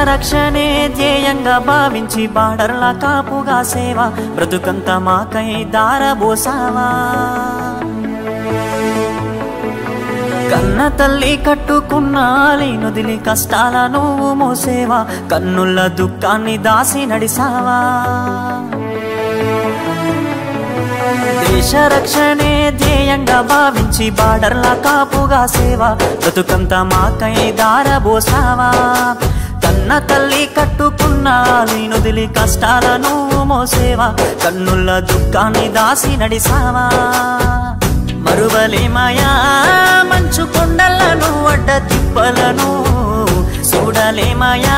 రక్షణే ధ్యేయంగా భావించి బార్డర్ల కాపుగా సేవ బ్రతుకంత మాకై దారబోసావా కన్న తల్లి కట్టుకున్న ఆలినొదిలి కష్టాల నువ్వు మోసేవా కన్నుల దుఃఖాన్ని దాసి నడిసావా దేశ రక్షణే ధ్యేయంగా భావించి బార్డర్ల కాపుగా సేవ బ్రతుకంత మాకై దారబోసావా కన్న తల్లి కట్టుకున్న ఆలినొదిలి కష్టాల నువ్వు మోసేవా కన్నుల దుఃఖాన్ని దాసి నడిసావా మరువలేమయా మంచు కొండలను అడ్డ తిప్పలను చూడలేమయా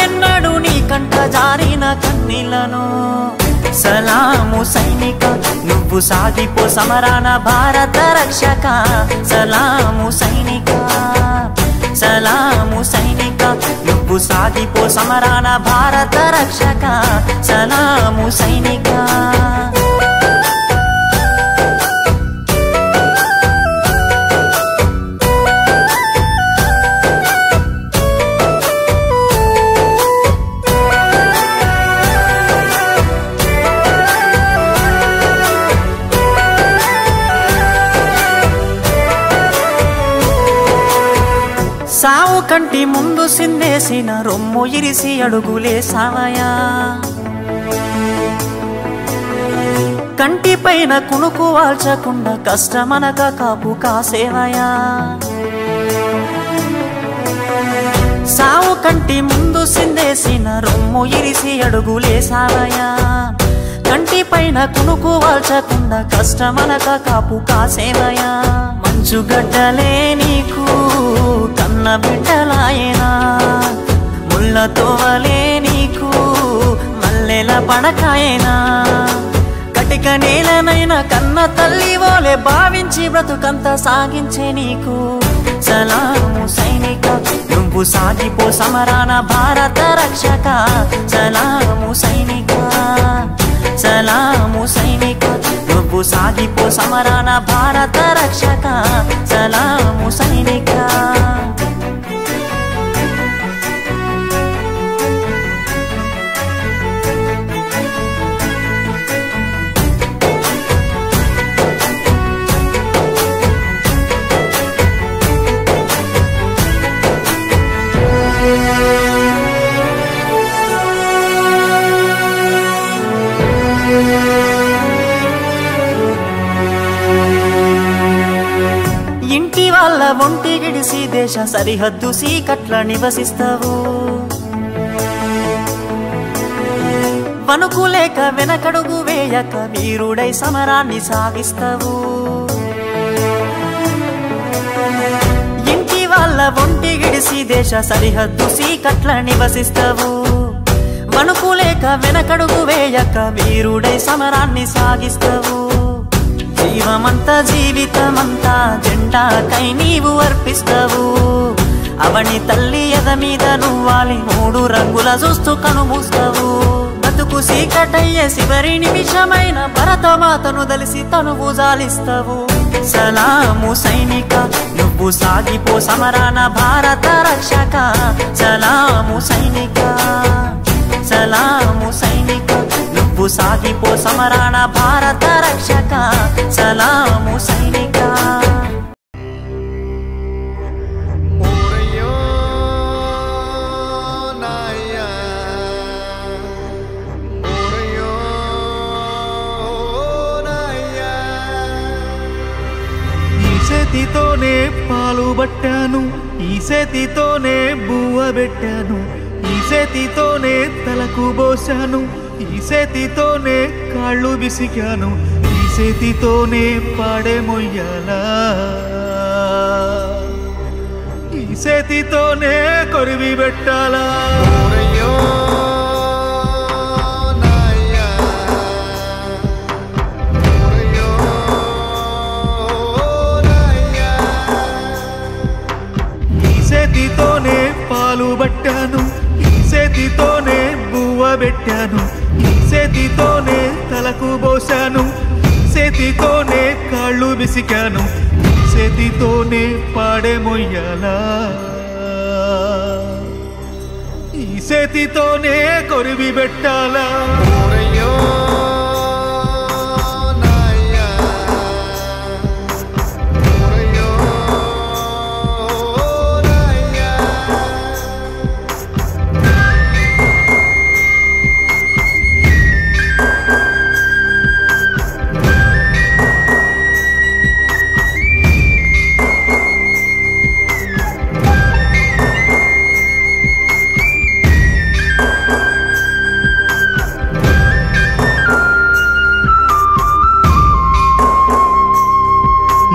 ఎన్నడూ నీ కంట జారిన కన్నీళ్లను సలాము సైనిక నువ్వు సాగిపో సమరాన భారత రక్షక సలాము సైనిక సలాము సైనిక నువ్వు సాగిపో సమరాన భారత రక్షక సలాము సైనిక సావు కంటి ముందు సిందేసిన రొమ్ము ఇరిసి అడుగులేసావయా కంటి పైన కునుకు వాల్చకుండా కష్టమనక కాపు కాసేవయా సావు కంటి ముందు సిందేసిన రొమ్ము ఇరిసి అడుగులేసావయా కంటి పైన కునుకు వాల్చకుండా కష్టమనక కాపు కాసేవయా మంచుగడ్డలే నీకు కన్న బిడ్డలాయనా ముళ్ళతోవలే నీకు మల్లెల పడకాయనా కటిక నేలనైనా కన్న తల్లి ఓలే భావించి బ్రతుకంత సాగించే నీకు సలాము సైనిక నువ్వు సాగిపో సమరాన భారత రక్షక సలాము సైనిక సలాము సైనిక నువ్వు సాగిపో సమరాన భారత రక్షక సలాము సైనిక ఇంటి వాళ్ళ ఒంటి గిడిసి దేశ సరిహద్దు సీకట్ల నివసిస్తావు వణుకులేక వెనకడుగు వేయక వీరుడై సమరాన్ని సాగిస్తావు ఇంటి వాళ్ళ ఒంటి గిడిసి దేశ సరిహద్దు సీకట్ల నివసిస్తావు వణుకులేక వెనకడుగు వేయక వీరుడై సమరాన్ని సాగిస్తావు జీవమంతా జీవితమంతా జెండాకై నీవు అర్పిస్తావు అవని తల్లి ఎద మీద నువ్వాలి మూడు రంగుల చూస్తూ కనుమూస్తావు బతుకు సీకటయ్యే చివరి నిమిషమైన భరతమాతను దలిసి తనువు జాలిస్తావు సలాము సైనిక నువ్వు సాగిపో సమరాన భారత రక్షక సలాము సైనిక సలాము సైనిక నువ్వు సాగిపో సమరాన భారత రక్షక సలాము సైనిక చేతితోనే పాలు పట్టాను ఈ చేతితోనే బువ్వ పెట్టాను ఈ చేతితోనే తలకు పోసాను ఈ చేతితోనే కాళ్ళు బిసికాను ఈ చేతితోనే పాడే మొయ్యాలా ఈ చేతితోనే కొరివి పెట్టాలా చేతితోనే పాలు పట్టాను ఈ చేతితోనే బువ్వ పెట్టాను ఈ చేతితోనే తలకు పోసాను ఈ చేతితోనే కాళ్ళు బిసికాను ఈ చేతితోనే పాడే మొయ్యాలా ఈ చేతితోనే కొరివి పెట్టాలా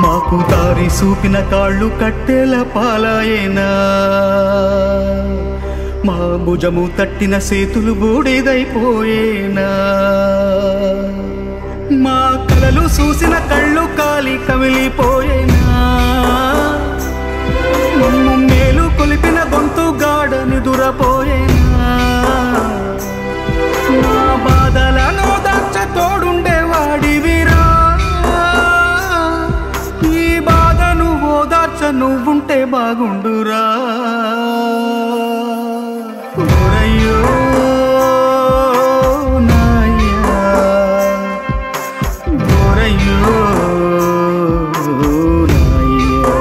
మాకు దారి చూపిన కాళ్ళు కట్టెల పాలాయేనా మా భుజము తట్టిన చేతులు బూడిదైపోయేనా మా కలలు చూసిన కళ్ళు కాలి కమిలిపోయేనా మమ్ము మేలు కొలిపిన గొంతు గాడని దురపోయేనా మా బాధలను దాచ తోడుండేవాడివిరా నువ్వుంటే బాగుండురా ఓరయ్యో నాయ్యా ఓరయ్యో నాయ్యా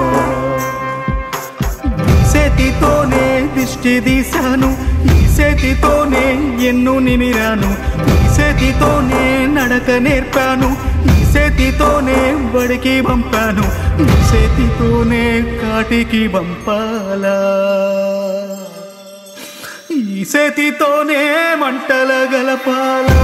ఈ చేతితోనే దిష్టి తీశాను ఈ చేతితోనే ఎన్ను నిమిరాను ఈ చేతితోనే నడక నేర్పాను ఈ చేతితోనే బడికి పంపాను ఈ చేతితోనే కాటికి పంపాలా ఈ చేతితోనే మంటల గలపాలా